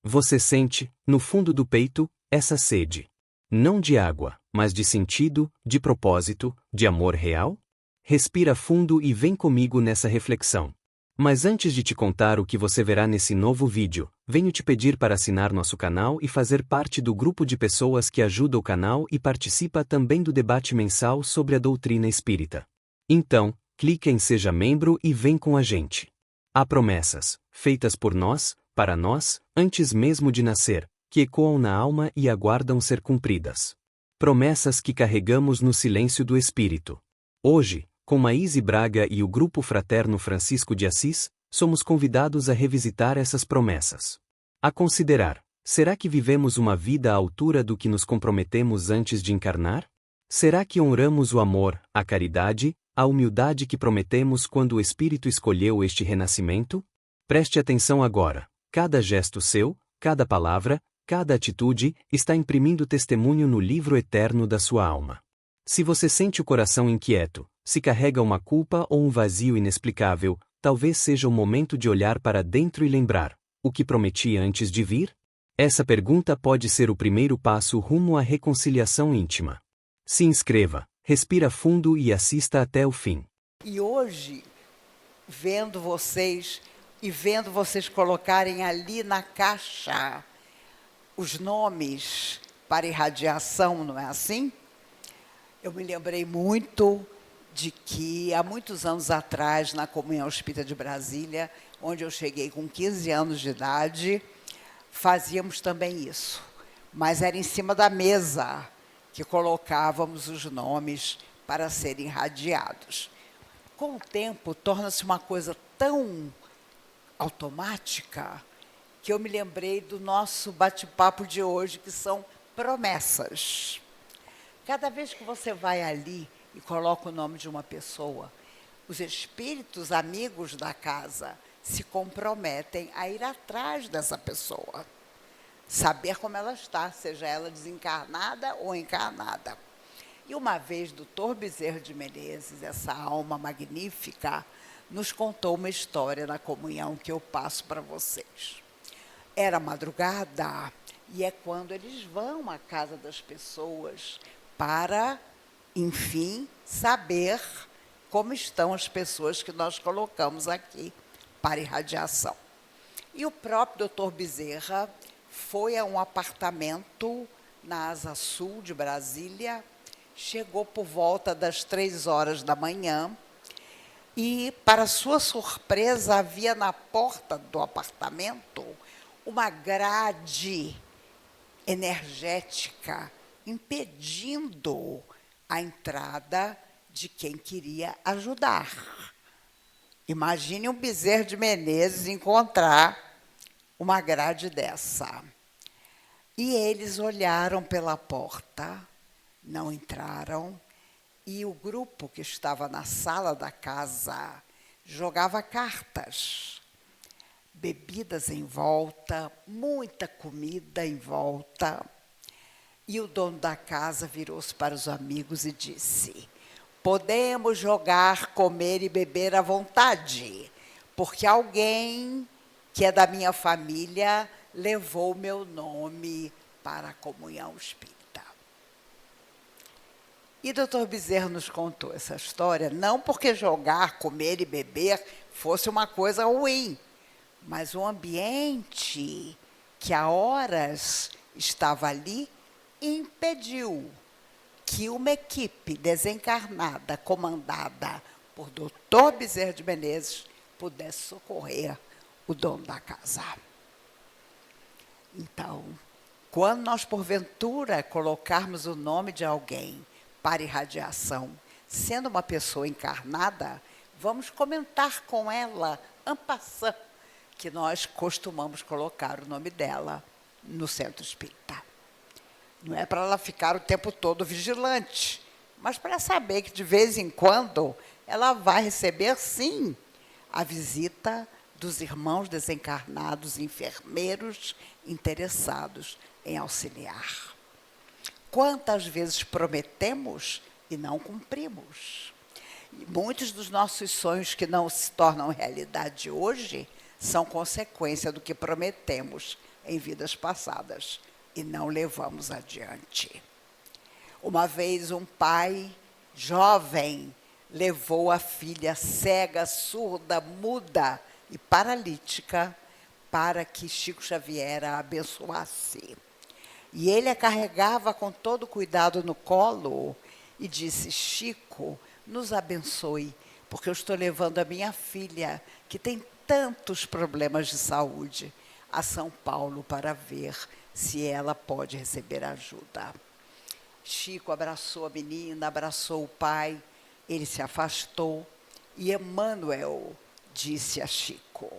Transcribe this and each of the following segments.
Você sente, no fundo do peito, essa sede. Não de água, mas de sentido, de propósito, de amor real? Respira fundo e vem comigo nessa reflexão. Mas antes de te contar o que você verá nesse novo vídeo, venho te pedir para assinar nosso canal e fazer parte do grupo de pessoas que ajuda o canal e participa também do debate mensal sobre a doutrina espírita. Então, clique em Seja Membro e vem com a gente. Há promessas, feitas por nós, para nós, antes mesmo de nascer, que ecoam na alma e aguardam ser cumpridas. Promessas que carregamos no silêncio do Espírito. Hoje, com Maíse Braga e o Grupo Fraterno Francisco de Assis, somos convidados a revisitar essas promessas. A considerar, será que vivemos uma vida à altura do que nos comprometemos antes de encarnar? Será que honramos o amor, a caridade, a humildade que prometemos quando o Espírito escolheu este renascimento? Preste atenção agora. Cada gesto seu, cada palavra, cada atitude, está imprimindo testemunho no livro eterno da sua alma. Se você sente o coração inquieto, se carrega uma culpa ou um vazio inexplicável, talvez seja o momento de olhar para dentro e lembrar: o que prometi antes de vir? Essa pergunta pode ser o primeiro passo rumo à reconciliação íntima. Se inscreva, respira fundo e assista até o fim. E hoje, vendo vocês colocarem ali na caixa os nomes para irradiação, não é assim? Eu me lembrei muito de que, há muitos anos atrás, na Comunhão Espírita de Brasília, onde eu cheguei com 15 anos de idade, fazíamos também isso. Mas era em cima da mesa que colocávamos os nomes para serem irradiados. Com o tempo, torna-se uma coisa tão automática que eu me lembrei do nosso bate-papo de hoje, que são promessas. Cada vez que você vai ali e coloca o nome de uma pessoa, os espíritos amigos da casa se comprometem a ir atrás dessa pessoa, saber como ela está, seja ela desencarnada ou encarnada. E uma vez, Dr. Bezerra de Menezes, essa alma magnífica, nos contou uma história na comunhão que eu passo para vocês. Era madrugada e é quando eles vão à casa das pessoas para, enfim, saber como estão as pessoas que nós colocamos aqui para irradiação. E o próprio Dr. Bezerra foi a um apartamento na Asa Sul de Brasília, chegou por volta das 3 horas da manhã e, para sua surpresa, havia na porta do apartamento uma grade energética impedindo a entrada de quem queria ajudar. Imagine um Bezerra de Menezes encontrar uma grade dessa. E eles olharam pela porta, não entraram, e o grupo que estava na sala da casa jogava cartas, bebidas em volta, muita comida em volta. E o dono da casa virou-se para os amigos e disse: podemos jogar, comer e beber à vontade, porque alguém que é da minha família levou meu nome para a comunhão espírita. E Dr. Bezerra nos contou essa história, não porque jogar, comer e beber fosse uma coisa ruim, mas o ambiente que há horas estava ali impediu que uma equipe desencarnada, comandada por Dr. Bezerra de Menezes, pudesse socorrer o dono da casa. Então, quando nós, porventura, colocarmos o nome de alguém para irradiação, sendo uma pessoa encarnada, vamos comentar com ela, en passant, que nós costumamos colocar o nome dela no centro espírita. Não é para ela ficar o tempo todo vigilante, mas para saber que, de vez em quando, ela vai receber, sim, a visita dos irmãos desencarnados, enfermeiros interessados em auxiliar. Quantas vezes prometemos e não cumprimos? E muitos dos nossos sonhos que não se tornam realidade hoje são consequência do que prometemos em vidas passadas e não levamos adiante. Uma vez um pai jovem levou a filha cega, surda, muda e paralítica para que Chico Xavier a abençoasse. E ele a carregava com todo cuidado no colo e disse: Chico, nos abençoe, porque eu estou levando a minha filha, que tem tantos problemas de saúde, a São Paulo para ver se ela pode receber ajuda. Chico abraçou a menina, abraçou o pai, ele se afastou e Emmanuel disse a Chico: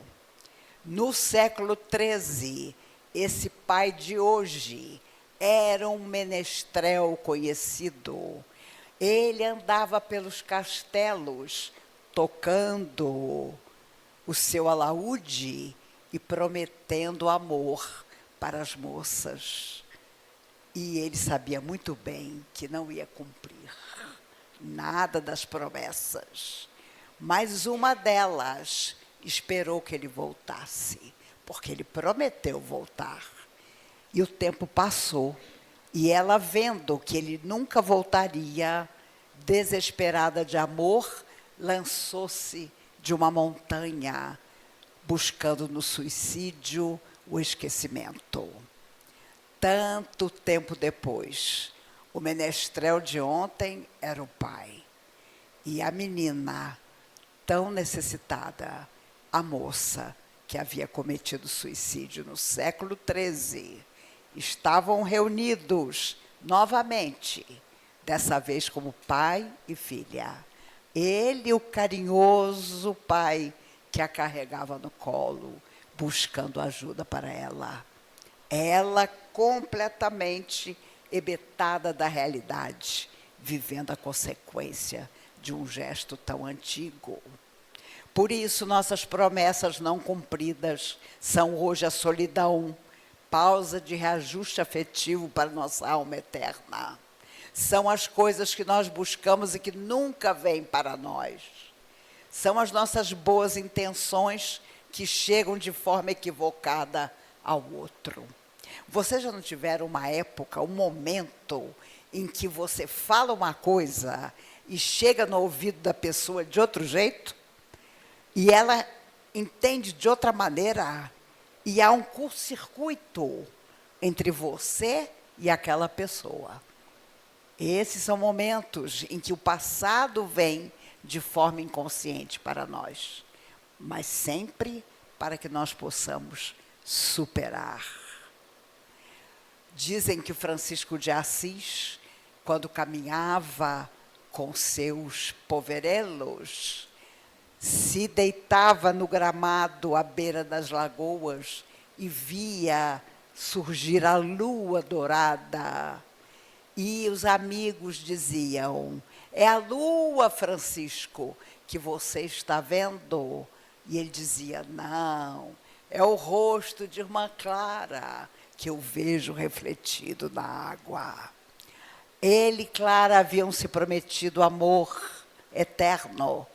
no século XIII, esse pai de hoje era um menestrel conhecido. Ele andava pelos castelos tocando o seu alaúde e prometendo amor para as moças. E ele sabia muito bem que não ia cumprir nada das promessas. Mas uma delas esperou que ele voltasse, porque ele prometeu voltar. E o tempo passou, e ela, vendo que ele nunca voltaria, desesperada de amor, lançou-se de uma montanha, buscando no suicídio o esquecimento. Tanto tempo depois, o menestrel de ontem era o pai. E a menina, tão necessitada, a moça que havia cometido suicídio no século XIII, estavam reunidos novamente, dessa vez como pai e filha. Ele, o carinhoso pai, que a carregava no colo, buscando ajuda para ela. Ela completamente hebetada da realidade, vivendo a consequência de um gesto tão antigo. Por isso, nossas promessas não cumpridas são hoje a solidão, pausa de reajuste afetivo para nossa alma eterna. São as coisas que nós buscamos e que nunca vêm para nós. São as nossas boas intenções que chegam de forma equivocada ao outro. Vocês já não tiveram uma época, um momento, em que você fala uma coisa e chega no ouvido da pessoa de outro jeito? E ela entende de outra maneira, e há um curto-circuito entre você e aquela pessoa. Esses são momentos em que o passado vem de forma inconsciente para nós, mas sempre para que nós possamos superar. Dizem que Francisco de Assis, quando caminhava com seus poverelos, se deitava no gramado à beira das lagoas e via surgir a lua dourada. E os amigos diziam: é a lua, Francisco, que você está vendo? E ele dizia: não, é o rosto de irmã Clara que eu vejo refletido na água. Ele e Clara haviam se prometido amor eterno,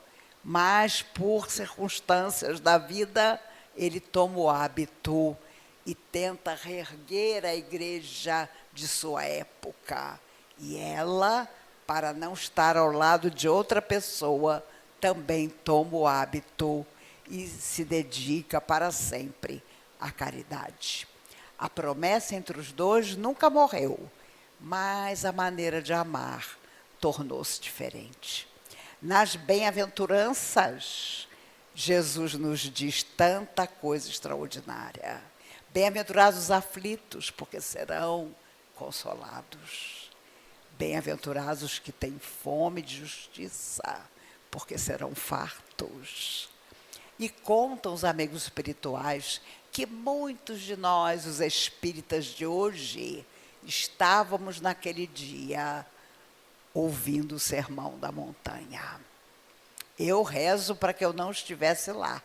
mas por circunstâncias da vida, ele toma o hábito e tenta reerguer a igreja de sua época. E ela, para não estar ao lado de outra pessoa, também toma o hábito e se dedica para sempre à caridade. A promessa entre os dois nunca morreu, mas a maneira de amar tornou-se diferente. Nas bem-aventuranças, Jesus nos diz tanta coisa extraordinária. Bem-aventurados os aflitos, porque serão consolados. Bem-aventurados os que têm fome de justiça, porque serão fartos. E contam os amigos espirituais que muitos de nós, os espíritas de hoje, estávamos naquele dia ouvindo o sermão da montanha. Eu rezo para que eu não estivesse lá,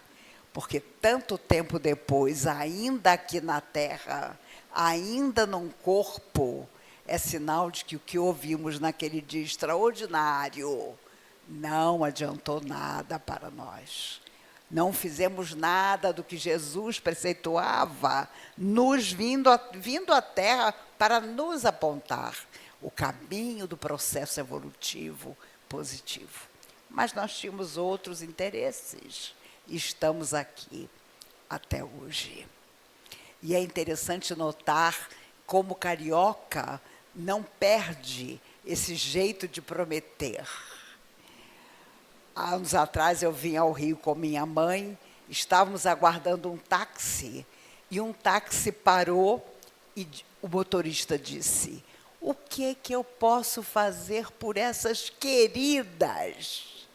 porque tanto tempo depois, ainda aqui na Terra, ainda num corpo, é sinal de que o que ouvimos naquele dia extraordinário não adiantou nada para nós. Não fizemos nada do que Jesus preceituava, vindo à Terra para nos apontar o caminho do processo evolutivo positivo. Mas nós tínhamos outros interesses e estamos aqui até hoje. E é interessante notar como o carioca não perde esse jeito de prometer. Há anos atrás eu vim ao Rio com minha mãe, estávamos aguardando um táxi, e um táxi parou e o motorista disse: "O que eu posso fazer por essas queridas?"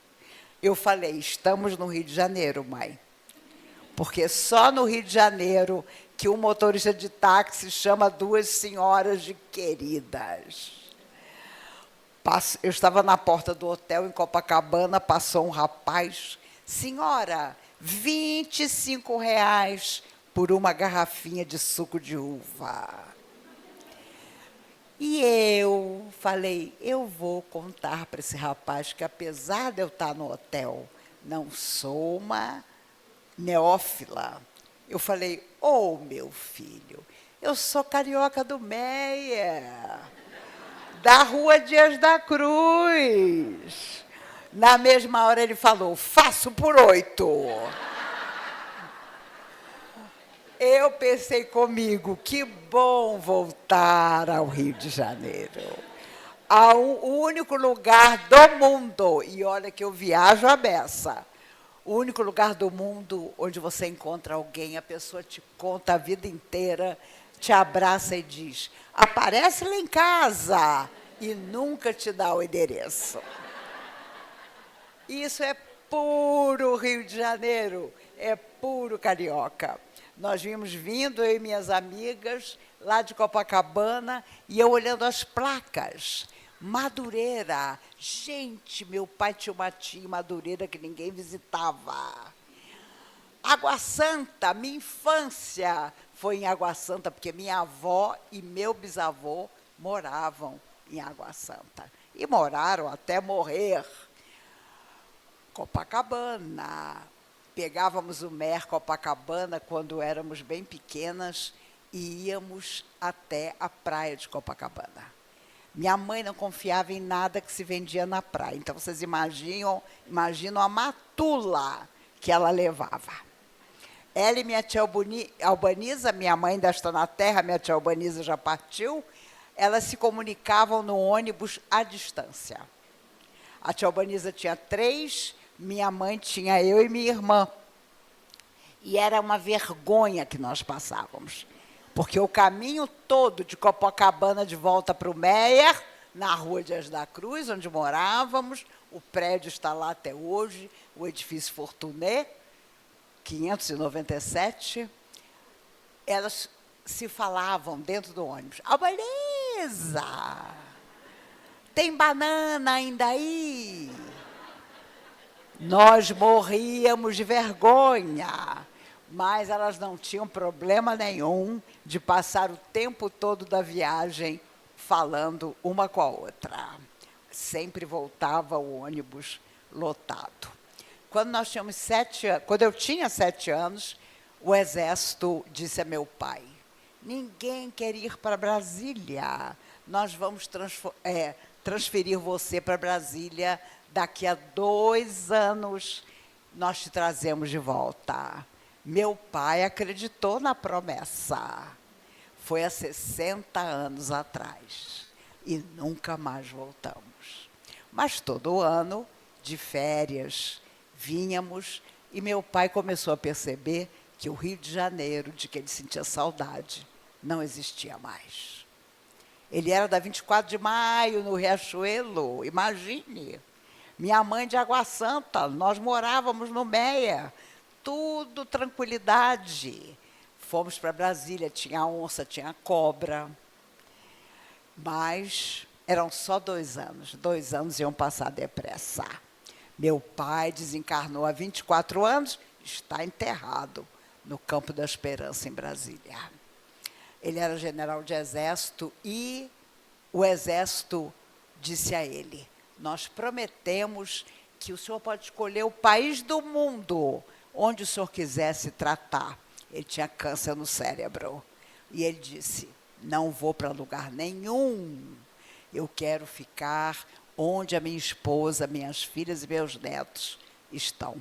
Eu falei: "Estamos no Rio de Janeiro, mãe. Porque só no Rio de Janeiro que um motorista de táxi chama duas senhoras de queridas." Eu estava na porta do hotel em Copacabana, passou um rapaz: "Senhora, R$ 25 por uma garrafinha de suco de uva." E eu falei: eu vou contar para esse rapaz que, apesar de eu estar no hotel, não sou uma neófila. Eu falei: "Ô, meu filho, eu sou carioca do Meia, da Rua Dias da Cruz." Na mesma hora ele falou: "Faço por 8." Eu pensei comigo: que bom voltar ao Rio de Janeiro, o único lugar do mundo, e olha que eu viajo à beça, o único lugar do mundo onde você encontra alguém, a pessoa te conta a vida inteira, te abraça e diz: "Aparece lá em casa", e nunca te dá o endereço. Isso é puro Rio de Janeiro, é puro carioca. Nós vimos vindo, eu e minhas amigas, lá de Copacabana, e eu olhando as placas. Madureira. Gente, meu pai tinha uma tia em Madureira que ninguém visitava. Água Santa, minha infância foi em Água Santa, porque minha avó e meu bisavô moravam em Água Santa. E moraram até morrer. Copacabana. Pegávamos o Mer Copacabana quando éramos bem pequenas e íamos até a praia de Copacabana. Minha mãe não confiava em nada que se vendia na praia. Então, vocês imaginam a matula que ela levava. Ela e minha tia Albaniza, minha mãe ainda está na terra, minha tia Albaniza já partiu, elas se comunicavam no ônibus à distância. A tia Albaniza tinha 3, minha mãe tinha eu e minha irmã. E era uma vergonha que nós passávamos. Porque o caminho todo de Copacabana de volta para o Meia, na Rua Dias da Cruz, onde morávamos, o prédio está lá até hoje, o edifício Fortuné, 597, elas se falavam dentro do ônibus: "Albaniza, tem banana ainda aí?" Nós morríamos de vergonha, mas elas não tinham problema nenhum de passar o tempo todo da viagem falando uma com a outra. Sempre voltava o ônibus lotado. Quando eu tinha 7 anos, o Exército disse a meu pai: "Ninguém quer ir para Brasília. Nós vamos transferir você para Brasília. Daqui a 2 anos, nós te trazemos de volta." Meu pai acreditou na promessa. Foi há 60 anos atrás. E nunca mais voltamos. Mas todo ano, de férias, vínhamos, e meu pai começou a perceber que o Rio de Janeiro, de que ele sentia saudade, não existia mais. Ele era da 24 de maio, no Riachuelo, imagine. Minha mãe de Água Santa, nós morávamos no Meia, tudo tranquilidade. Fomos para Brasília, tinha onça, tinha cobra. Mas eram só 2 anos. 2 anos iam passar depressa. Meu pai desencarnou há 24 anos, está enterrado no Campo da Esperança, em Brasília. Ele era general de exército e o exército disse a ele: "Nós prometemos que o senhor pode escolher o país do mundo onde o senhor quisesse tratar. Ele tinha câncer no cérebro. E ele disse, não vou para lugar nenhum. Eu quero ficar onde a minha esposa, minhas filhas e meus netos estão.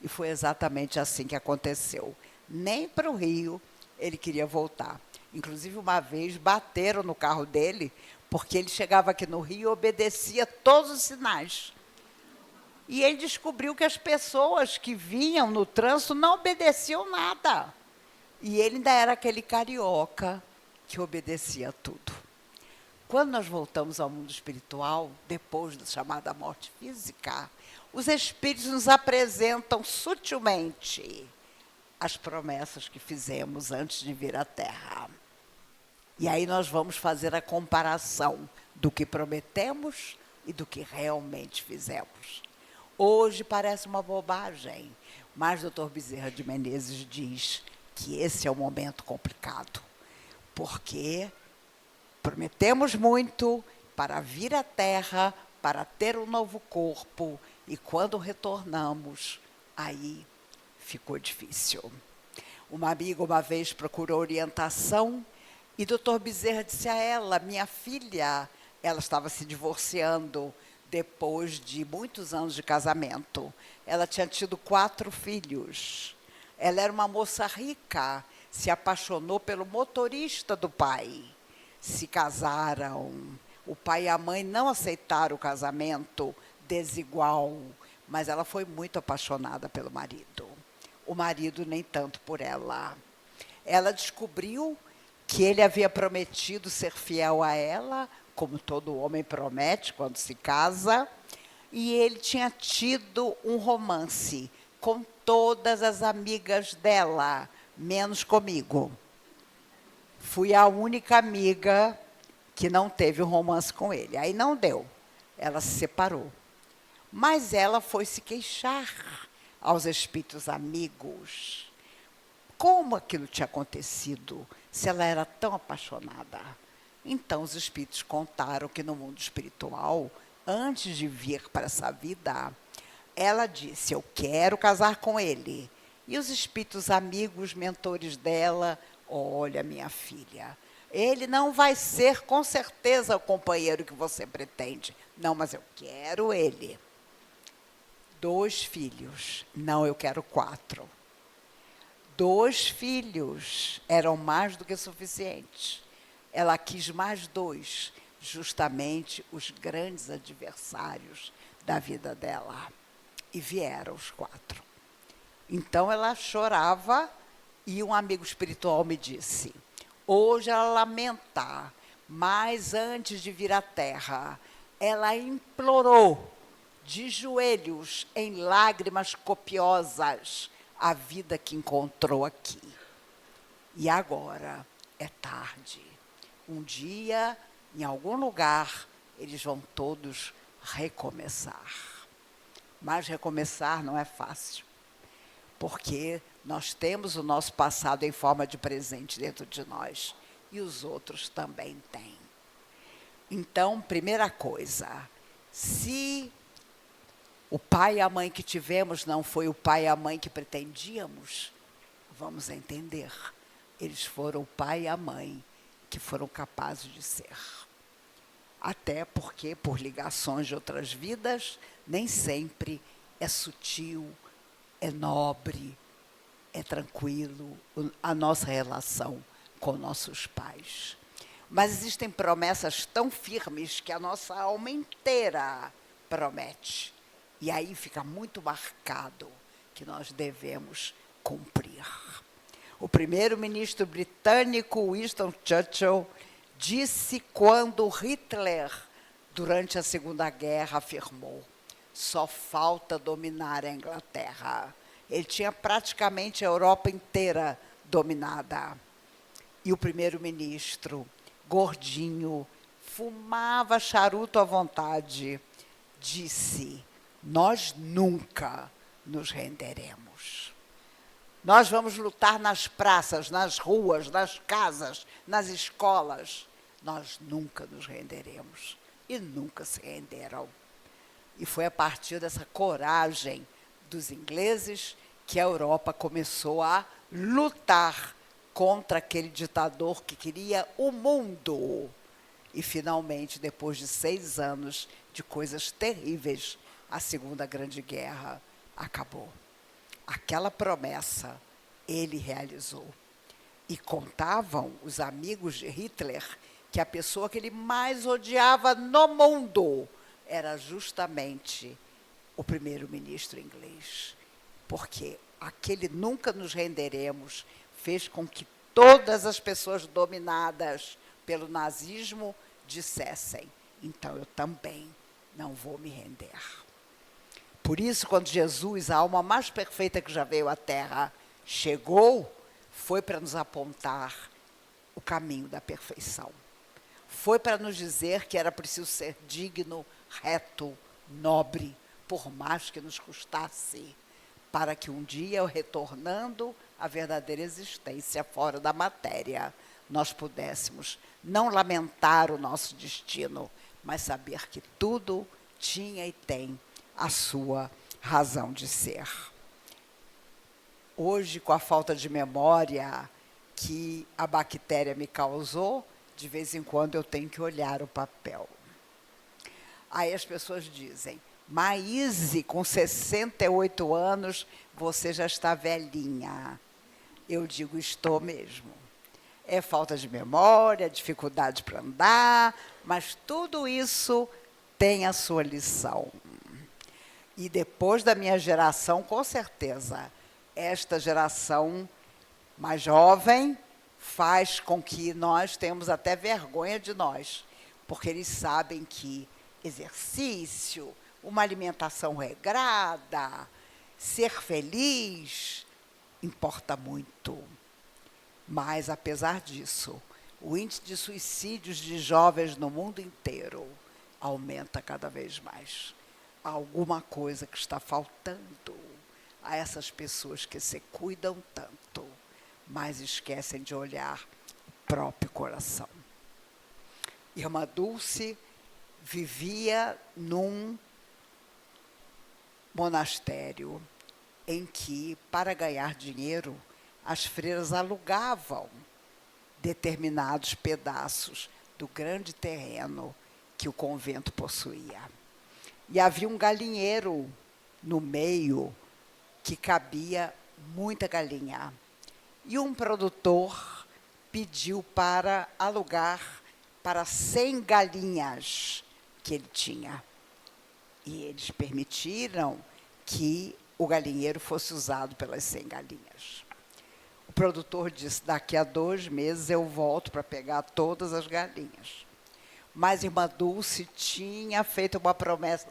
E foi exatamente assim que aconteceu. Nem para o Rio ele queria voltar. Inclusive, uma vez, bateram no carro dele, porque ele chegava aqui no Rio e obedecia todos os sinais. E ele descobriu que as pessoas que vinham no trânsito não obedeciam nada. E ele ainda era aquele carioca que obedecia tudo. Quando nós voltamos ao mundo espiritual, depois da chamada morte física, os espíritos nos apresentam sutilmente as promessas que fizemos antes de vir à Terra. E aí nós vamos fazer a comparação do que prometemos e do que realmente fizemos. Hoje parece uma bobagem, mas o Dr. Bezerra de Menezes diz que esse é um momento complicado, porque prometemos muito para vir à Terra, para ter um novo corpo, e quando retornamos, aí ficou difícil. Uma amiga uma vez procurou orientação e o Dr. Bezerra disse a ela, minha filha, ela estava se divorciando depois de muitos anos de casamento. Ela tinha tido 4 filhos. Ela era uma moça rica, se apaixonou pelo motorista do pai. Se casaram. O pai e a mãe não aceitaram o casamento desigual, mas ela foi muito apaixonada pelo marido. O marido nem tanto por ela. Ela descobriu que ele havia prometido ser fiel a ela, como todo homem promete quando se casa, e ele tinha tido um romance com todas as amigas dela, menos comigo. Fui a única amiga que não teve um romance com ele. Aí não deu. Ela se separou. Mas ela foi se queixar aos espíritos amigos. Como aquilo tinha acontecido, se ela era tão apaixonada? Então, os espíritos contaram que no mundo espiritual, antes de vir para essa vida, ela disse, eu quero casar com ele. E os espíritos amigos, mentores dela, olha, minha filha, ele não vai ser, com certeza, o companheiro que você pretende. Não, mas eu quero ele. 2 filhos. Não, eu quero 4. 2 filhos eram mais do que suficiente. Ela quis mais 2, justamente os grandes adversários da vida dela. E vieram os 4. Então, ela chorava e um amigo espiritual me disse, hoje ela lamenta, mas antes de vir à Terra, ela implorou de joelhos, em lágrimas copiosas, a vida que encontrou aqui. E agora é tarde. Um dia, em algum lugar, eles vão todos recomeçar. Mas recomeçar não é fácil, porque nós temos o nosso passado em forma de presente dentro de nós, e os outros também têm. Então, primeira coisa, se o pai e a mãe que tivemos não foi o pai e a mãe que pretendíamos, vamos entender. Eles foram o pai e a mãe que foram capazes de ser. Até porque, por ligações de outras vidas, nem sempre é sutil, é nobre, é tranquilo a nossa relação com nossos pais. Mas existem promessas tão firmes que a nossa alma inteira promete. E aí fica muito marcado que nós devemos cumprir. O primeiro-ministro britânico, Winston Churchill, disse quando Hitler, durante a Segunda Guerra, afirmou, só falta dominar a Inglaterra. Ele tinha praticamente a Europa inteira dominada. E o primeiro-ministro, gordinho, fumava charuto à vontade, disse, nós nunca nos renderemos. Nós vamos lutar nas praças, nas ruas, nas casas, nas escolas. Nós nunca nos renderemos. E nunca se renderam. E foi a partir dessa coragem dos ingleses que a Europa começou a lutar contra aquele ditador que queria o mundo. E, finalmente, depois de 6 anos de coisas terríveis, a Segunda Grande Guerra acabou. Aquela promessa ele realizou. E contavam os amigos de Hitler que a pessoa que ele mais odiava no mundo era justamente o primeiro-ministro inglês. Porque aquele nunca nos renderemos fez com que todas as pessoas dominadas pelo nazismo dissessem: então eu também não vou me render. Por isso, quando Jesus, a alma mais perfeita que já veio à Terra, chegou, foi para nos apontar o caminho da perfeição. Foi para nos dizer que era preciso ser digno, reto, nobre, por mais que nos custasse, para que um dia, retornando à verdadeira existência fora da matéria, nós pudéssemos não lamentar o nosso destino, mas saber que tudo tinha e tem a sua razão de ser. Hoje, com a falta de memória que a bactéria me causou, de vez em quando eu tenho que olhar o papel. Aí as pessoas dizem: Maíse, com 68 anos, você já está velhinha. Eu digo: estou mesmo. É falta de memória, dificuldade para andar, mas tudo isso tem a sua lição. E depois da minha geração, com certeza, esta geração mais jovem faz com que nós tenhamos até vergonha de nós, porque eles sabem que exercício, uma alimentação regrada, ser feliz, importa muito. Mas, apesar disso, o índice de suicídios de jovens no mundo inteiro aumenta cada vez mais. Há alguma coisa que está faltando a essas pessoas que se cuidam tanto, mas esquecem de olhar o próprio coração. Irmã Dulce vivia num monastério em que, para ganhar dinheiro, as freiras alugavam determinados pedaços do grande terreno que o convento possuía. E havia um galinheiro no meio que cabia muita galinha. E um produtor pediu para alugar para 100 galinhas que ele tinha. E eles permitiram que o galinheiro fosse usado pelas 100 galinhas. O produtor disse: daqui a 2 meses eu volto para pegar todas as galinhas. Mas irmã Dulce tinha feito uma promessa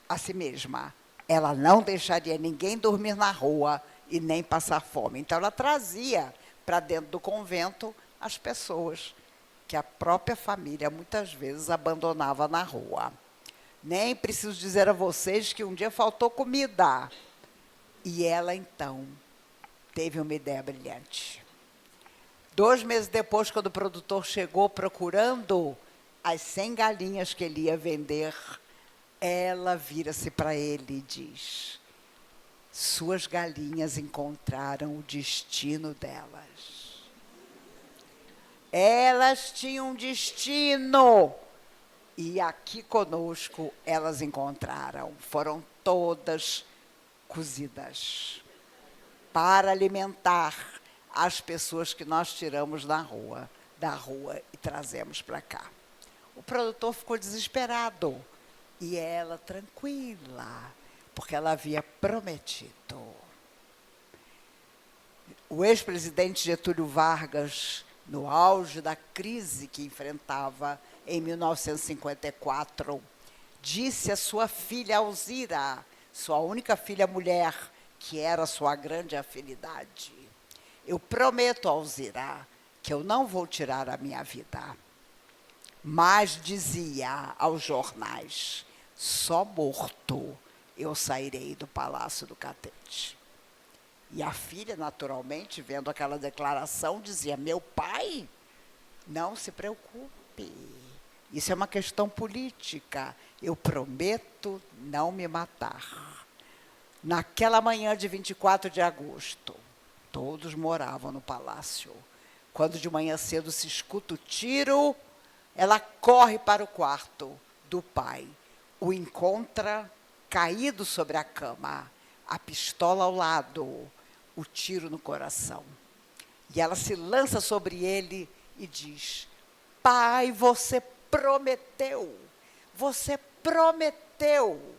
a si mesma. Ela não deixaria ninguém dormir na rua e nem passar fome. Então, ela trazia para dentro do convento as pessoas que a própria família, muitas vezes, abandonava na rua. Nem preciso dizer a vocês que um dia faltou comida. E ela, então, teve uma ideia brilhante. 2 meses depois, quando o produtor chegou procurando as 100 galinhas que ele ia vender, ela vira-se para ele e diz: suas galinhas encontraram o destino delas. Elas tinham um destino. E aqui conosco elas encontraram. Foram todas cozidas para alimentar as pessoas que nós tiramos da rua e trazemos para cá. O produtor ficou desesperado e ela tranquila, porque ela havia prometido. O ex-presidente Getúlio Vargas, no auge da crise que enfrentava em 1954, disse à sua filha Alzira, sua única filha mulher, que era sua grande afinidade: eu prometo, Alzira, que eu não vou tirar a minha vida. Mas dizia aos jornais: só morto eu sairei do Palácio do Catete. E a filha, naturalmente, vendo aquela declaração, dizia: meu pai, não se preocupe, isso é uma questão política, eu prometo não me matar. Naquela manhã de 24 de agosto, todos moravam no palácio. Quando de manhã cedo se escuta o tiro, ela corre para o quarto do pai. O encontra caído sobre a cama, a pistola ao lado, o tiro no coração. E ela se lança sobre ele e diz: pai, você prometeu, você prometeu.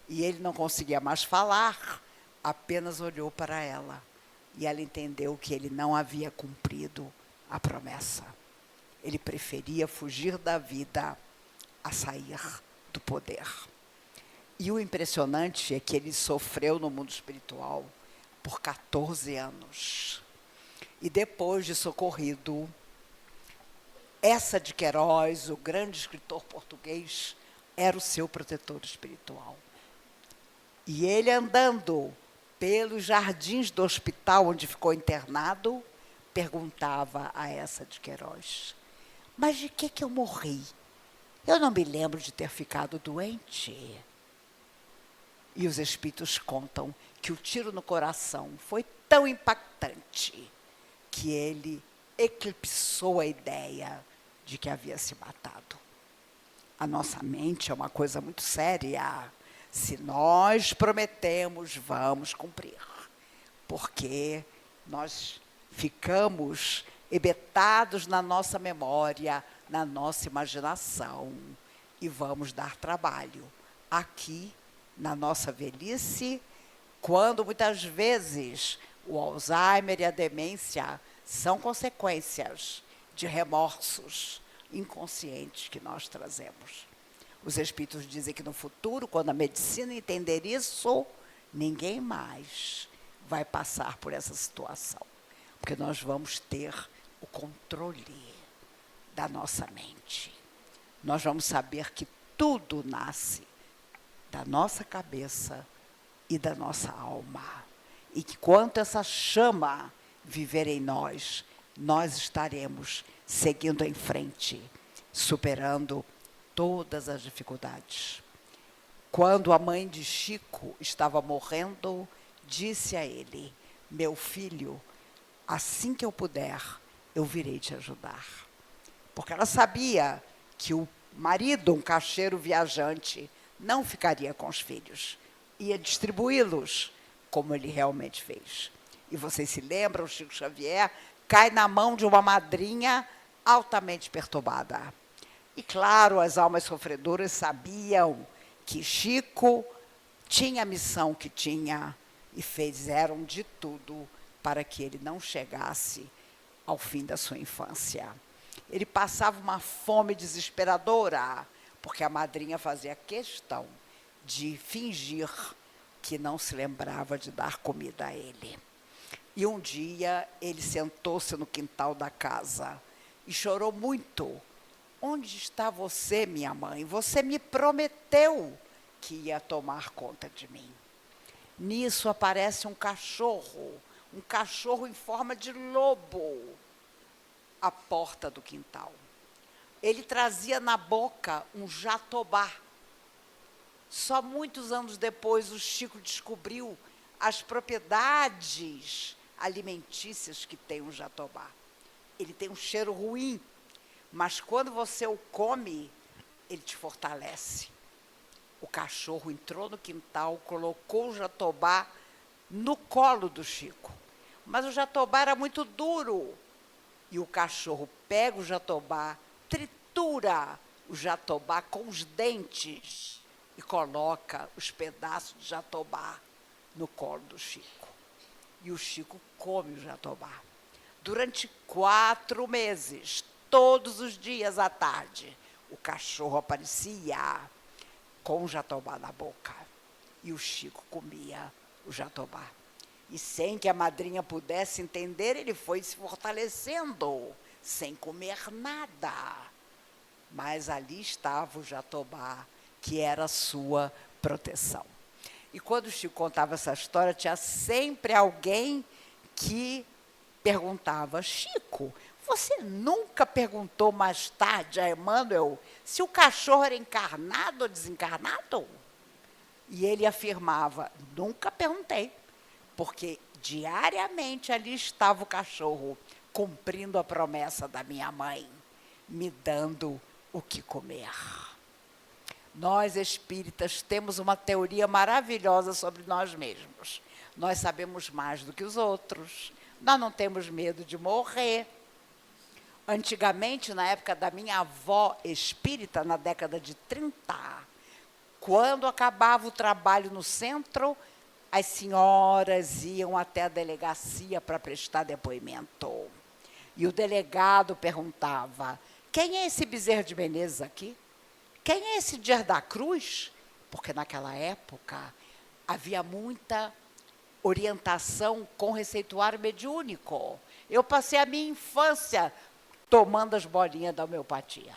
E ele não conseguia mais falar, apenas olhou para ela. E ela entendeu que ele não havia cumprido a promessa. Ele preferia fugir da vida a sair do poder. E o impressionante é que ele sofreu no mundo espiritual por 14 anos. E depois de socorrido, Eça de Queiroz, o grande escritor português, era o seu protetor espiritual. E ele andando pelos jardins do hospital onde ficou internado, perguntava a Eça de Queiroz: mas de que eu morri? Eu não me lembro de ter ficado doente. E os espíritos contam que o tiro no coração foi tão impactante que ele eclipsou a ideia de que havia se matado. A nossa mente é uma coisa muito séria. Se nós prometemos, vamos cumprir. Porque nós ficamos hebetados na nossa memória, na nossa imaginação, e vamos dar trabalho. Aqui, na nossa velhice, quando muitas vezes o Alzheimer e a demência são consequências de remorsos inconscientes que nós trazemos. Os espíritos dizem que no futuro, quando a medicina entender isso, ninguém mais vai passar por essa situação, porque nós vamos ter o controle da nossa mente. Nós vamos saber que tudo nasce da nossa cabeça e da nossa alma. E que quanto essa chama viver em nós, nós estaremos seguindo em frente, superando todas as dificuldades. Quando a mãe de Chico estava morrendo, disse a ele: meu filho, assim que eu puder, eu virei te ajudar. Porque ela sabia que o marido, um caixeiro viajante, não ficaria com os filhos, ia distribuí-los, como ele realmente fez. E vocês se lembram, Chico Xavier cai na mão de uma madrinha altamente perturbada. E claro, as almas sofredoras sabiam que Chico tinha a missão que tinha e fizeram de tudo para que ele não chegasse ao fim da sua infância. Ele passava uma fome desesperadora, porque a madrinha fazia questão de fingir que não se lembrava de dar comida a ele. E um dia ele sentou-se no quintal da casa e chorou muito. Onde está você, minha mãe? Você me prometeu que ia tomar conta de mim. Nisso aparece um cachorro em forma de lobo, à porta do quintal. Ele trazia na boca um jatobá. Só muitos anos depois o Chico descobriu as propriedades alimentícias que tem o jatobá. Ele tem um cheiro ruim, mas quando você o come, ele te fortalece. O cachorro entrou no quintal, colocou o jatobá no colo do Chico. Mas o jatobá era muito duro. E o cachorro pega o jatobá, tritura o jatobá com os dentes e coloca os pedaços de jatobá no colo do Chico. E o Chico come o jatobá. Durante 4 meses, todos os dias à tarde, o cachorro aparecia com o jatobá na boca. E o Chico comia o jatobá. E sem que a madrinha pudesse entender, ele foi se fortalecendo, sem comer nada. Mas ali estava o jatobá, que era a sua proteção. E quando o Chico contava essa história, tinha sempre alguém que perguntava: Chico, você nunca perguntou mais tarde a Emmanuel se o cachorro era encarnado ou desencarnado? E ele afirmava, nunca perguntei, porque diariamente ali estava o cachorro, cumprindo a promessa da minha mãe, me dando o que comer. Nós, espíritas, temos uma teoria maravilhosa sobre nós mesmos. Nós sabemos mais do que os outros, nós não temos medo de morrer. Antigamente, na época da minha avó espírita, na década de 30, quando acabava o trabalho no centro, as senhoras iam até a delegacia para prestar depoimento. E o delegado perguntava, quem é esse Bezerra de Menezes aqui? Quem é esse Dias da Cruz? Porque naquela época havia muita orientação com receituário mediúnico. Eu passei a minha infância tomando as bolinhas da homeopatia.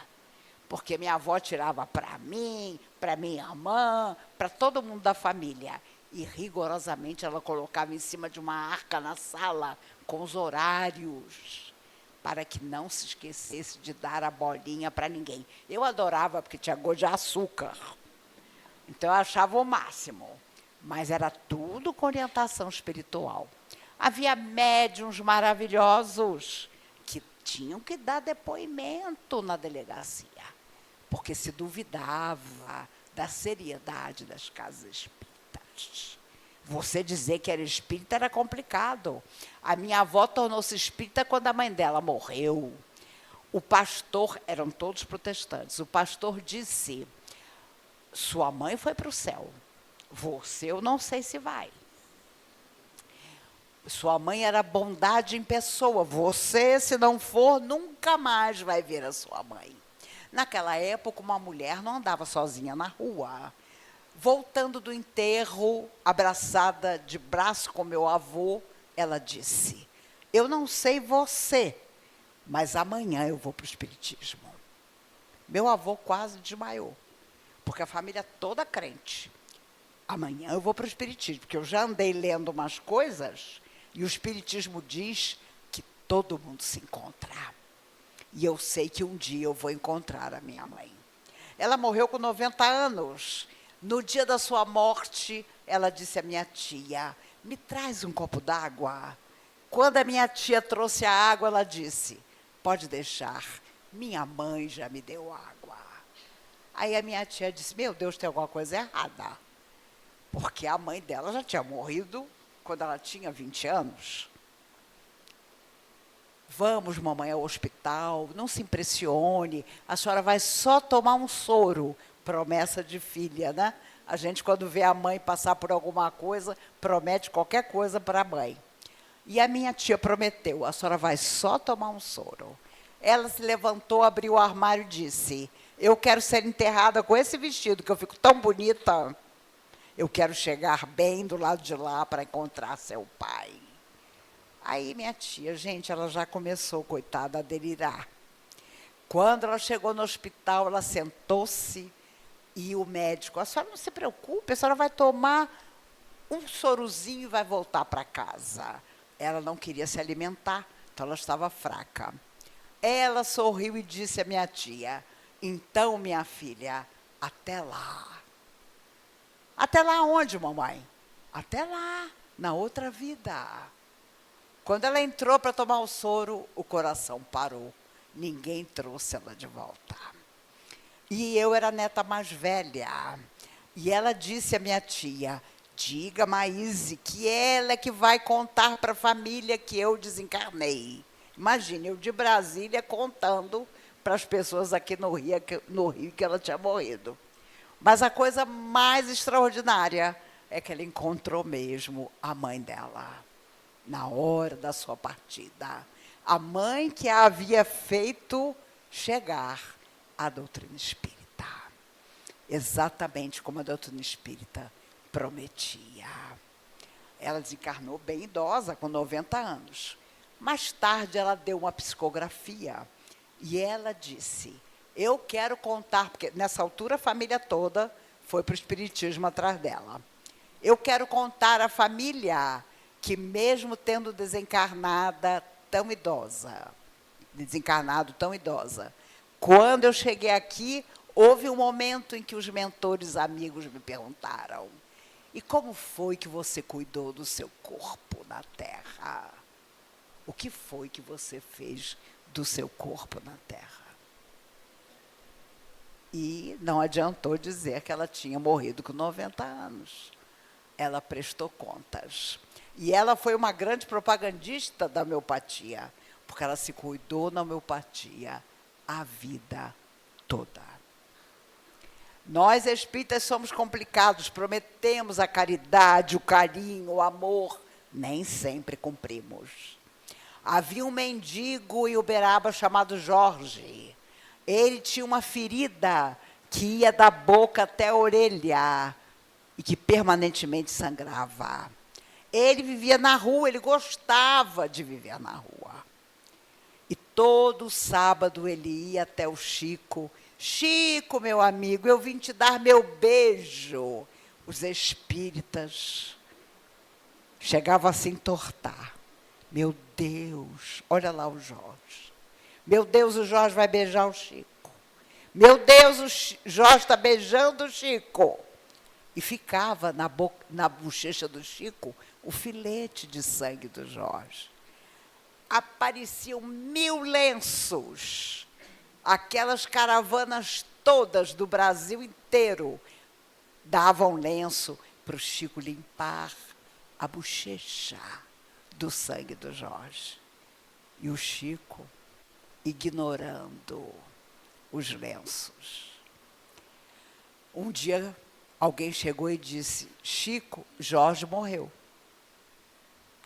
Porque minha avó tirava para mim, para minha irmã, para todo mundo da família. E rigorosamente ela colocava em cima de uma arca na sala com os horários, para que não se esquecesse de dar a bolinha para ninguém. Eu adorava, porque tinha gosto de açúcar. Então, eu achava o máximo. Mas era tudo com orientação espiritual. Havia médiuns maravilhosos que tinham que dar depoimento na delegacia, porque se duvidava da seriedade das casas espíritas. Você dizer que era espírita era complicado. A minha avó tornou-se espírita quando a mãe dela morreu. O pastor, eram todos protestantes, o pastor disse, sua mãe foi para o céu, você eu não sei se vai. Sua mãe era bondade em pessoa, você, se não for, nunca mais vai ver a sua mãe. Naquela época, uma mulher não andava sozinha na rua. Voltando do enterro, abraçada de braço com meu avô, ela disse, eu não sei você, mas amanhã eu vou para o espiritismo. Meu avô quase desmaiou, porque a família toda crente. Amanhã eu vou para o espiritismo, porque eu já andei lendo umas coisas, e o espiritismo diz que todo mundo se encontra. E eu sei que um dia eu vou encontrar a minha mãe. Ela morreu com 90 anos. No dia da sua morte, ela disse à minha tia, me traz um copo d'água. Quando a minha tia trouxe a água, ela disse, pode deixar, minha mãe já me deu água. Aí a minha tia disse, meu Deus, tem alguma coisa errada. Porque a mãe dela já tinha morrido quando ela tinha 20 anos. Vamos, mamãe, ao hospital, não se impressione, a senhora vai só tomar um soro. Promessa de filha, né? A gente, quando vê a mãe passar por alguma coisa, promete qualquer coisa para a mãe. E a minha tia prometeu, a senhora vai só tomar um soro. Ela se levantou, abriu o armário e disse, eu quero ser enterrada com esse vestido, que eu fico tão bonita. Eu quero chegar bem do lado de lá para encontrar seu pai. Aí minha tia, gente, ela já começou, coitada, a delirar. Quando ela chegou no hospital, ela sentou-se e o médico, a senhora não se preocupe, a senhora vai tomar um sorozinho e vai voltar para casa. Ela não queria se alimentar, então ela estava fraca. Ela sorriu e disse à minha tia, então, minha filha, até lá. Até lá onde, mamãe? Até lá, na outra vida. Quando ela entrou para tomar o soro, o coração parou. Ninguém trouxe ela de volta. E eu era a neta mais velha. E ela disse à minha tia, diga, Maíse, que ela é que vai contar para a família que eu desencarnei. Imagine, eu de Brasília contando para as pessoas aqui no Rio que ela tinha morrido. Mas a coisa mais extraordinária é que ela encontrou mesmo a mãe dela, na hora da sua partida. A mãe que a havia feito chegar à doutrina espírita. Exatamente como a doutrina espírita prometia. Ela desencarnou bem idosa, com 90 anos. Mais tarde, ela deu uma psicografia e ela disse, eu quero contar, porque nessa altura a família toda foi para o espiritismo atrás dela. Eu quero contar à família que mesmo tendo desencarnado tão idosa, quando eu cheguei aqui, houve um momento em que os mentores amigos me perguntaram, E como foi que você cuidou do seu corpo na Terra? O que foi que você fez do seu corpo na Terra? E não adiantou dizer que ela tinha morrido com 90 anos. Ela prestou contas. E ela foi uma grande propagandista da homeopatia, porque ela se cuidou na homeopatia a vida toda. Nós, espíritas, somos complicados, prometemos a caridade, o carinho, o amor, nem sempre cumprimos. Havia um mendigo em Uberaba chamado Jorge. Ele tinha uma ferida que ia da boca até a orelha e que permanentemente sangrava. Ele vivia na rua, ele gostava de viver na rua. E todo sábado ele ia até o Chico. Chico, meu amigo, eu vim te dar meu beijo. Os espíritas chegavam a se entortar. Meu Deus, olha lá o Jorge. Meu Deus, o Jorge vai beijar o Chico. Meu Deus, o Jorge está beijando o Chico. E ficava na bochecha do Chico o filete de sangue do Jorge. Apareciam 1000 lenços. Aquelas caravanas todas do Brasil inteiro davam lenço para o Chico limpar a bochecha do sangue do Jorge. E o Chico ignorando os lenços. Um dia, alguém chegou e disse: Chico, Jorge morreu.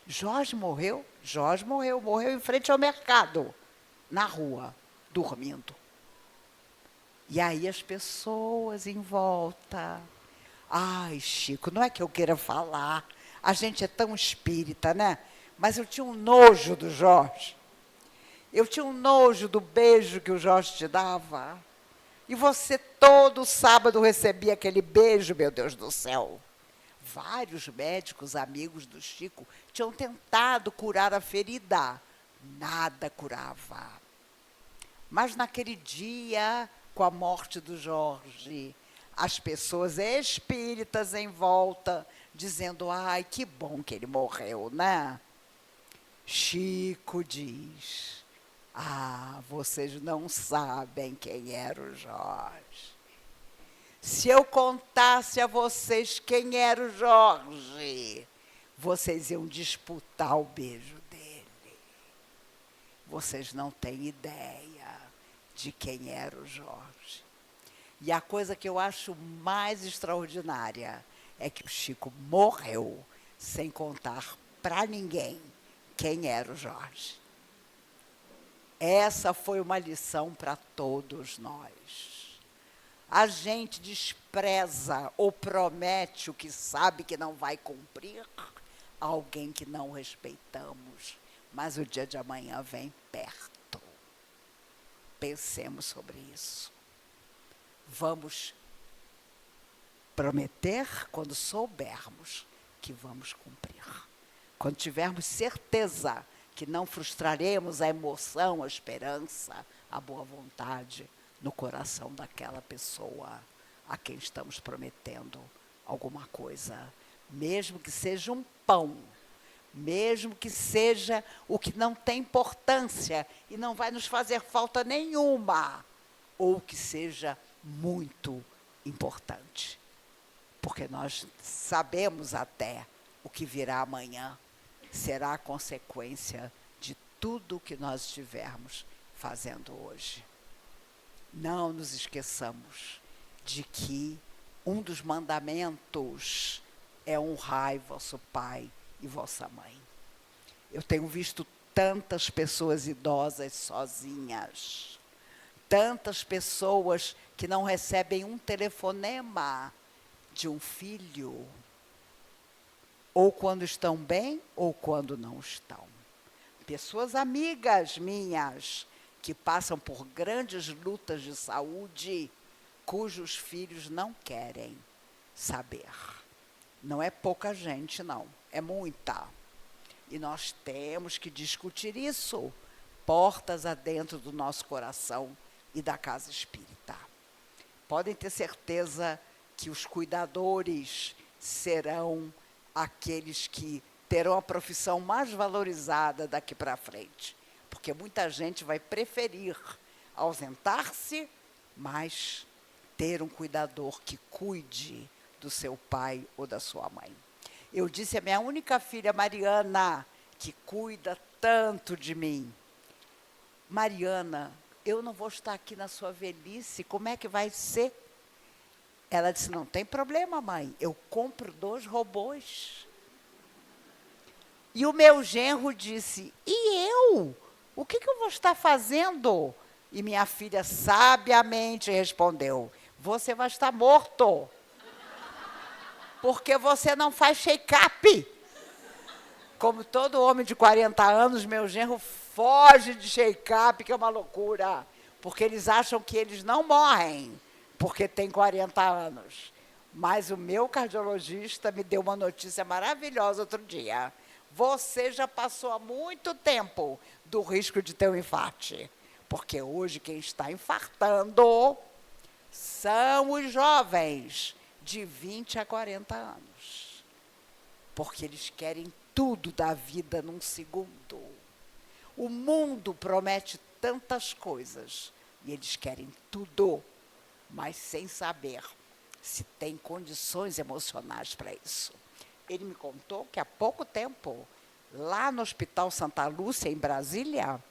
Jorge morreu? Jorge morreu. Morreu em frente ao mercado, na rua, dormindo. E aí as pessoas em volta. Ai, Chico, não é que eu queira falar. A gente é tão espírita, né? Mas eu tinha um nojo do Jorge. Eu tinha um nojo do beijo que o Jorge te dava. E você todo sábado recebia aquele beijo, meu Deus do céu. Vários médicos amigos do Chico tinham tentado curar a ferida. Nada curava. Mas naquele dia, com a morte do Jorge, as pessoas espíritas em volta, dizendo: ai, que bom que ele morreu, né? Chico diz: ah, vocês não sabem quem era o Jorge. Se eu contasse a vocês quem era o Jorge, vocês iam disputar o beijo dele. Vocês não têm ideia de quem era o Jorge. E a coisa que eu acho mais extraordinária é que o Chico morreu sem contar para ninguém quem era o Jorge. Essa foi uma lição para todos nós. A gente despreza ou promete o que sabe que não vai cumprir a alguém que não respeitamos, mas o dia de amanhã vem perto. Pensemos sobre isso. Vamos prometer quando soubermos que vamos cumprir. Quando tivermos certeza que não frustraremos a emoção, a esperança, a boa vontade no coração daquela pessoa a quem estamos prometendo alguma coisa, mesmo que seja um pão, mesmo que seja o que não tem importância e não vai nos fazer falta nenhuma, ou que seja muito importante, porque nós sabemos até o que virá amanhã será a consequência de tudo o que nós estivermos fazendo hoje. Não nos esqueçamos de que um dos mandamentos é honrai vosso pai e vossa mãe. Eu tenho visto tantas pessoas idosas sozinhas, tantas pessoas que não recebem um telefonema de um filho, ou quando estão bem, ou quando não estão. Pessoas amigas minhas, que passam por grandes lutas de saúde, cujos filhos não querem saber. Não é pouca gente, não, é muita. E nós temos que discutir isso, portas adentro do nosso coração e da casa espírita. Podem ter certeza que os cuidadores serão aqueles que terão a profissão mais valorizada daqui para frente. Porque muita gente vai preferir ausentar-se, mas ter um cuidador que cuide do seu pai ou da sua mãe. Eu disse à minha única filha, Mariana, que cuida tanto de mim: Mariana, eu não vou estar aqui na sua velhice, como é que vai ser? Ela disse, não tem problema, mãe, eu compro 2 robôs. E o meu genro disse, e eu? O que eu vou estar fazendo? E minha filha sabiamente respondeu, você vai estar morto, porque você não faz shake-up. Como todo homem de 40 anos, meu genro foge de shake-up, que é uma loucura, porque eles acham que eles não morrem, porque tem 40 anos. Mas o meu cardiologista me deu uma notícia maravilhosa outro dia. Você já passou há muito tempo do risco de ter um infarte, porque hoje quem está infartando são os jovens de 20 a 40 anos, porque eles querem tudo da vida num segundo. O mundo promete tantas coisas e eles querem tudo, mas sem saber se tem condições emocionais para isso. Ele me contou que há pouco tempo, lá no Hospital Santa Lúcia, em Brasília,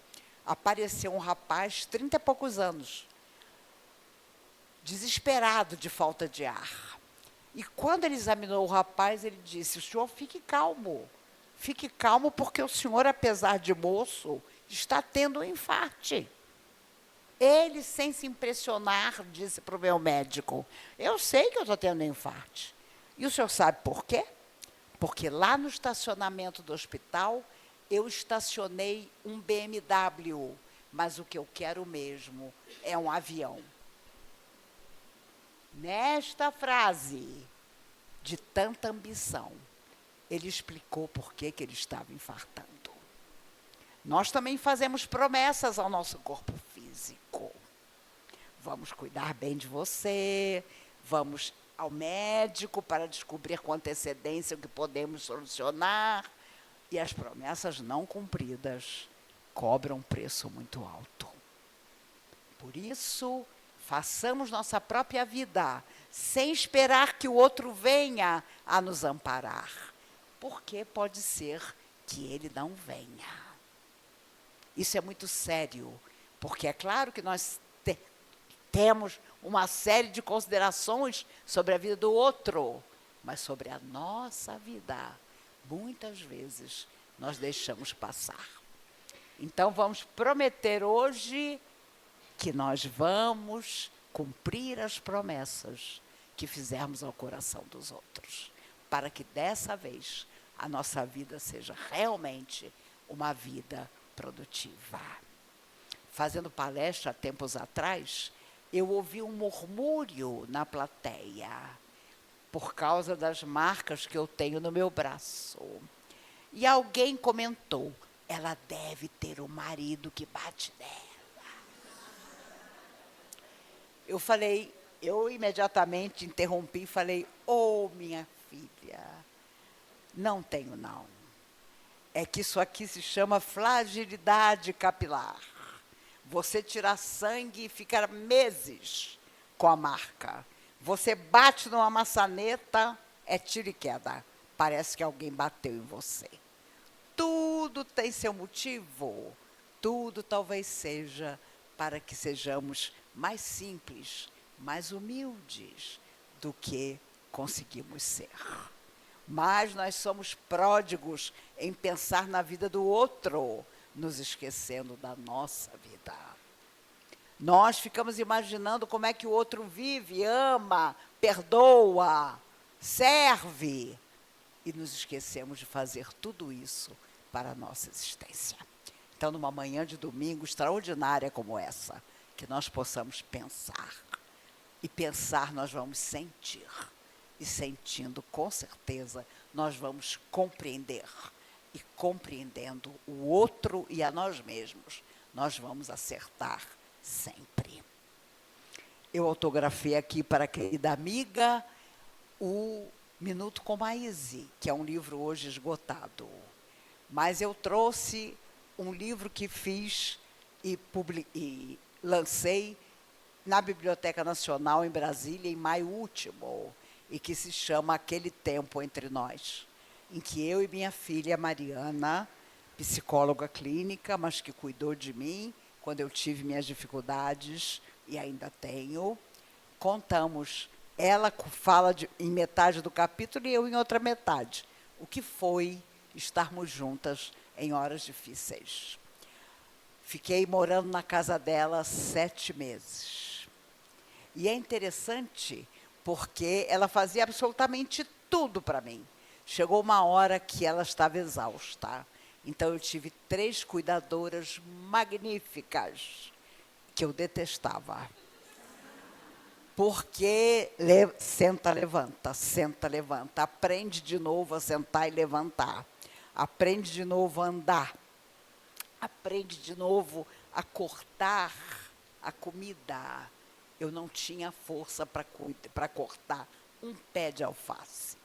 apareceu um rapaz, 30 e poucos anos, desesperado de falta de ar. E quando ele examinou o rapaz, ele disse, o senhor fique calmo porque o senhor, apesar de moço, está tendo um infarte. Ele, sem se impressionar, disse para o meu médico, eu sei que eu estou tendo um infarte. E o senhor sabe por quê? Porque lá no estacionamento do hospital, eu estacionei um BMW, mas o que eu quero mesmo é um avião. Nesta frase, de tanta ambição, ele explicou por que ele estava infartando. Nós também fazemos promessas ao nosso corpo físico. Vamos cuidar bem de você, vamos ao médico para descobrir com antecedência o que podemos solucionar. E as promessas não cumpridas cobram um preço muito alto. Por isso, façamos nossa própria vida, sem esperar que o outro venha a nos amparar. Porque pode ser que ele não venha. Isso é muito sério, porque é claro que nós temos uma série de considerações sobre a vida do outro, mas sobre a nossa vida, muitas vezes, nós deixamos passar. Então, vamos prometer hoje que nós vamos cumprir as promessas que fizermos ao coração dos outros, para que dessa vez a nossa vida seja realmente uma vida produtiva. Fazendo palestra há tempos atrás, eu ouvi um murmúrio na plateia, por causa das marcas que eu tenho no meu braço. E alguém comentou, ela deve ter um marido que bate nela. Eu imediatamente interrompi e falei, minha filha, não tenho não. É que isso aqui se chama fragilidade capilar. Você tira sangue e fica meses com a marca. Você bate numa maçaneta, é tiro e queda. Parece que alguém bateu em você. Tudo tem seu motivo. Tudo talvez seja para que sejamos mais simples, mais humildes do que conseguimos ser. Mas nós somos pródigos em pensar na vida do outro, nos esquecendo da nossa vida. Nós ficamos imaginando como é que o outro vive, ama, perdoa, serve, e nos esquecemos de fazer tudo isso para a nossa existência. Então, numa manhã de domingo extraordinária como essa, que nós possamos pensar. E pensar nós vamos sentir. E sentindo, com certeza, nós vamos compreender. E compreendendo o outro e a nós mesmos, nós vamos acertar sempre. Eu autografei aqui para a querida amiga o Minuto com Maíse, que é um livro hoje esgotado. Mas eu trouxe um livro que fiz e lancei na Biblioteca Nacional em Brasília em maio último, e que se chama Aquele Tempo Entre Nós, em que eu e minha filha Mariana, psicóloga clínica, mas que cuidou de mim quando eu tive minhas dificuldades, e ainda tenho, contamos. Ela fala em metade do capítulo e eu em outra metade. O que foi estarmos juntas em horas difíceis. Fiquei morando na casa dela 7 meses. E é interessante porque ela fazia absolutamente tudo para mim. Chegou uma hora que ela estava exausta. Então, eu tive 3 cuidadoras magníficas que eu detestava. Porque senta, levanta. Aprende de novo a sentar e levantar. Aprende de novo a andar. Aprende de novo a cortar a comida. Eu não tinha força para cortar um pé de alface.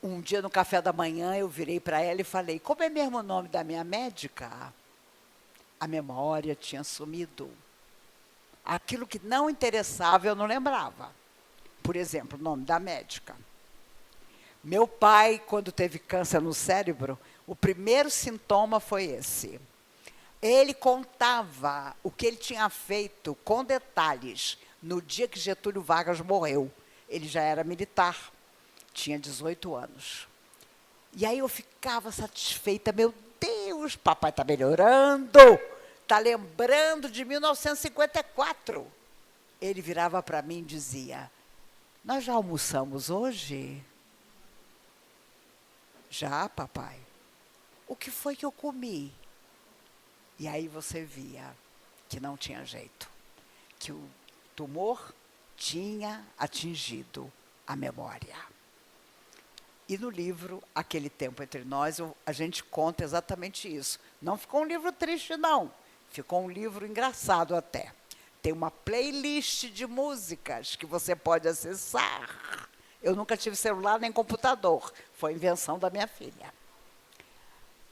Um dia, no café da manhã, eu virei para ela e falei, como é mesmo o nome da minha médica? A memória tinha sumido. Aquilo que não interessava, eu não lembrava. Por exemplo, o nome da médica. Meu pai, quando teve câncer no cérebro, o primeiro sintoma foi esse. Ele contava o que ele tinha feito com detalhes no dia que Getúlio Vargas morreu. Ele já era militar, tinha 18 anos. E aí eu ficava satisfeita, meu Deus, papai está melhorando, está lembrando de 1954. Ele virava para mim e dizia, nós já almoçamos hoje? Já, papai. O que foi que eu comi? E aí você via que não tinha jeito, que o tumor tinha atingido a memória. E no livro, Aquele Tempo Entre Nós, a gente conta exatamente isso. Não ficou um livro triste, não. Ficou um livro engraçado até. Tem uma playlist de músicas que você pode acessar. Eu nunca tive celular nem computador. Foi invenção da minha filha.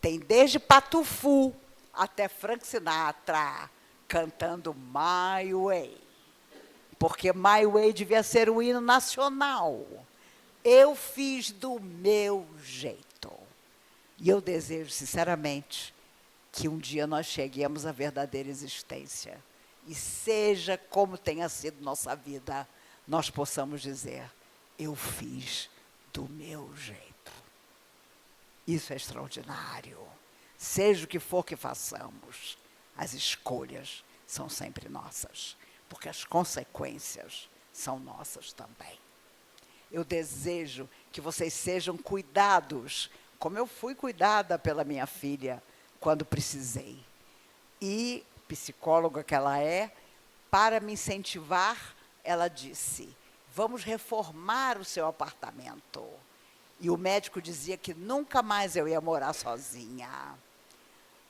Tem desde Patufu até Frank Sinatra cantando My Way. Porque My Way devia ser o hino nacional. Eu fiz do meu jeito. E eu desejo, sinceramente, que um dia nós cheguemos à verdadeira existência. E seja como tenha sido nossa vida, nós possamos dizer, eu fiz do meu jeito. Isso é extraordinário. Seja o que for que façamos, as escolhas são sempre nossas, porque as consequências são nossas também. Eu desejo que vocês sejam cuidados, como eu fui cuidada pela minha filha quando precisei. E, psicóloga que ela é, para me incentivar, ela disse, vamos reformar o seu apartamento. E o médico dizia que nunca mais eu ia morar sozinha.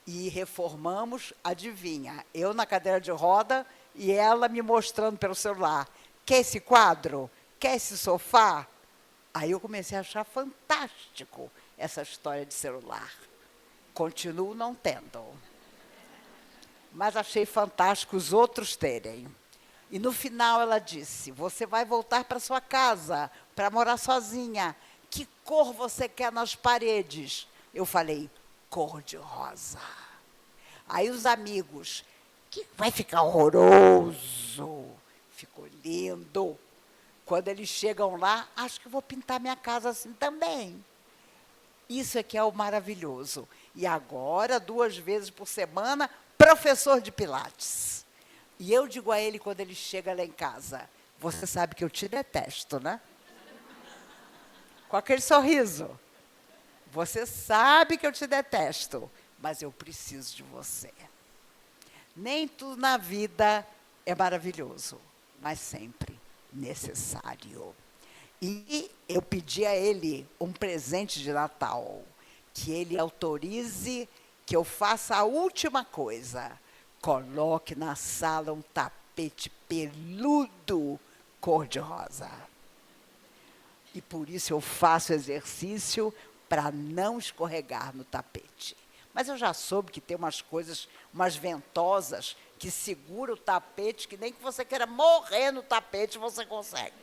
E reformamos, adivinha, eu na cadeira de roda e ela me mostrando pelo celular. Quer esse quadro? Quer esse sofá? Aí eu comecei a achar fantástico essa história de celular. Continuo não tendo. Mas achei fantástico os outros terem. E no final ela disse, você vai voltar para sua casa, para morar sozinha. Que cor você quer nas paredes? Eu falei, cor de rosa. Aí os amigos, que vai ficar horroroso. Ficou lindo. Quando eles chegam lá, acho que vou pintar minha casa assim também. Isso é que é o maravilhoso. E agora, 2 vezes por semana, professor de Pilates. E eu digo a ele, quando ele chega lá em casa, você sabe que eu te detesto, né? Com aquele sorriso. Você sabe que eu te detesto, mas eu preciso de você. Nem tudo na vida é maravilhoso, mas sempre necessário. E eu pedi a ele um presente de Natal, que ele autorize que eu faça a última coisa. Coloque na sala um tapete peludo cor-de-rosa. E por isso eu faço exercício para não escorregar no tapete. Mas eu já soube que tem umas coisas, umas ventosas, que segura o tapete, que nem que você queira morrer no tapete, você consegue.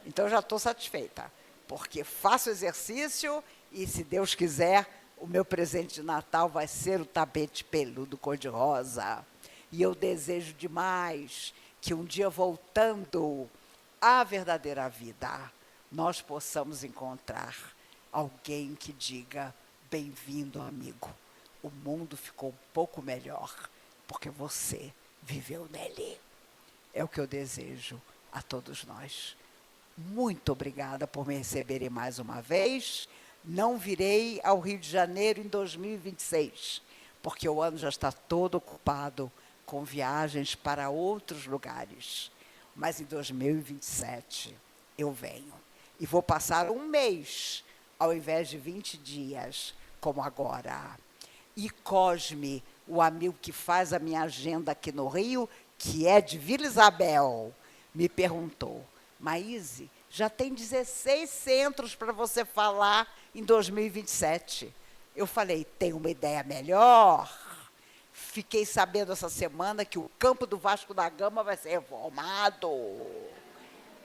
Então, eu já estou satisfeita, porque faço exercício e, se Deus quiser, o meu presente de Natal vai ser o tapete peludo cor-de-rosa. E eu desejo demais que um dia, voltando à verdadeira vida, nós possamos encontrar alguém que diga: bem-vindo, amigo. O mundo ficou um pouco melhor, porque você viveu nele. É o que eu desejo a todos nós. Muito obrigada por me receberem mais uma vez. Não virei ao Rio de Janeiro em 2026, porque o ano já está todo ocupado com viagens para outros lugares. Mas em 2027 eu venho. E vou passar um mês, ao invés de 20 dias, como agora. E Cosme, o amigo que faz a minha agenda aqui no Rio, que é de Vila Isabel, me perguntou: Maíse, já tem 16 centros para você falar em 2027. Eu falei: tem uma ideia melhor? Fiquei sabendo essa semana que o campo do Vasco da Gama vai ser reformado.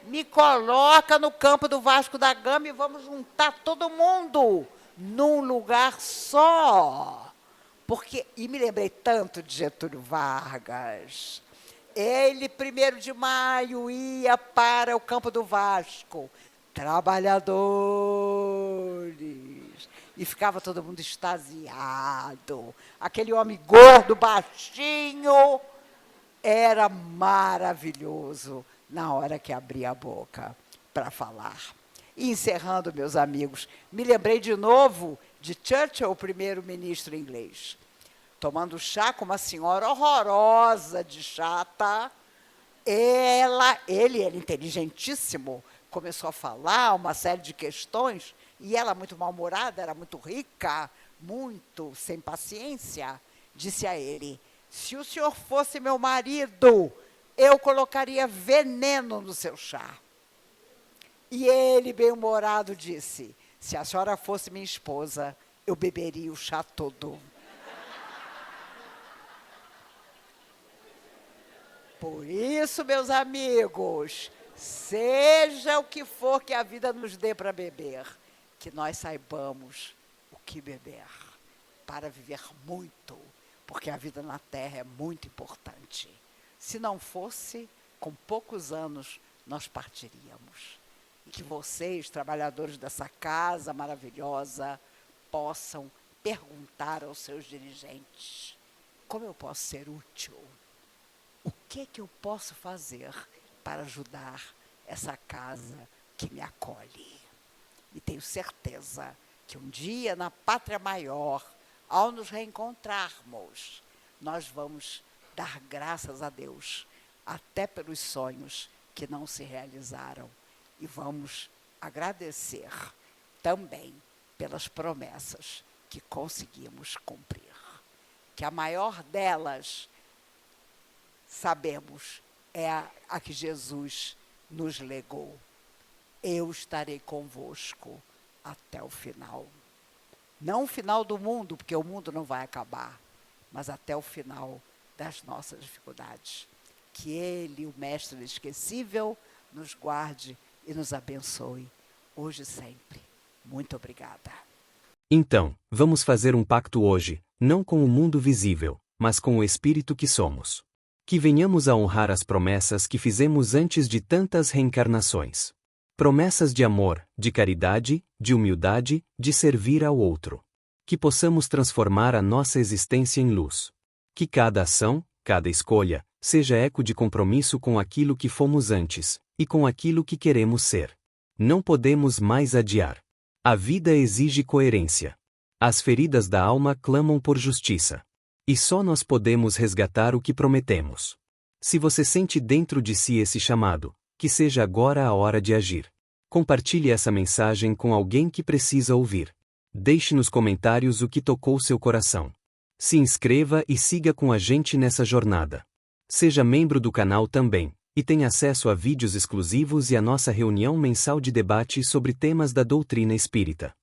Me coloca no campo do Vasco da Gama e vamos juntar todo mundo num lugar só. E me lembrei tanto de Getúlio Vargas. Ele, 1º de maio, ia para o campo do Vasco. Trabalhadores. E ficava todo mundo extasiado. Aquele homem gordo, baixinho, era maravilhoso na hora que abria a boca para falar. E encerrando, meus amigos, me lembrei de novo de Churchill, o primeiro-ministro inglês, tomando chá com uma senhora horrorosa de chata. Ele era inteligentíssimo, começou a falar uma série de questões, e ela, muito mal-humorada, era muito rica, muito sem paciência, disse a ele: se o senhor fosse meu marido, eu colocaria veneno no seu chá. E ele, bem-humorado, disse: se a senhora fosse minha esposa, eu beberia o chá todo. Por isso, meus amigos, seja o que for que a vida nos dê para beber, que nós saibamos o que beber para viver muito, porque a vida na Terra é muito importante. Se não fosse, com poucos anos, nós partiríamos. E que vocês, trabalhadores dessa casa maravilhosa, possam perguntar aos seus dirigentes: como eu posso ser útil? O que eu posso fazer para ajudar essa casa que me acolhe? E tenho certeza que um dia, na pátria maior, ao nos reencontrarmos, nós vamos dar graças a Deus, até pelos sonhos que não se realizaram. E vamos agradecer também pelas promessas que conseguimos cumprir. Que a maior delas, sabemos, é a que Jesus nos legou: eu estarei convosco até o final. Não o final do mundo, porque o mundo não vai acabar, mas até o final das nossas dificuldades. Que Ele, o Mestre inesquecível, nos guarde e nos abençoe, hoje e sempre. Muito obrigada. Então, vamos fazer um pacto hoje, não com o mundo visível, mas com o Espírito que somos. Que venhamos a honrar as promessas que fizemos antes de tantas reencarnações. Promessas de amor, de caridade, de humildade, de servir ao outro. Que possamos transformar a nossa existência em luz. Que cada ação, cada escolha, seja eco de compromisso com aquilo que fomos antes, e com aquilo que queremos ser. Não podemos mais adiar. A vida exige coerência. As feridas da alma clamam por justiça. E só nós podemos resgatar o que prometemos. Se você sente dentro de si esse chamado, que seja agora a hora de agir. Compartilhe essa mensagem com alguém que precisa ouvir. Deixe nos comentários o que tocou seu coração. Se inscreva e siga com a gente nessa jornada. Seja membro do canal também, E tem acesso a vídeos exclusivos e a nossa reunião mensal de debate sobre temas da doutrina espírita.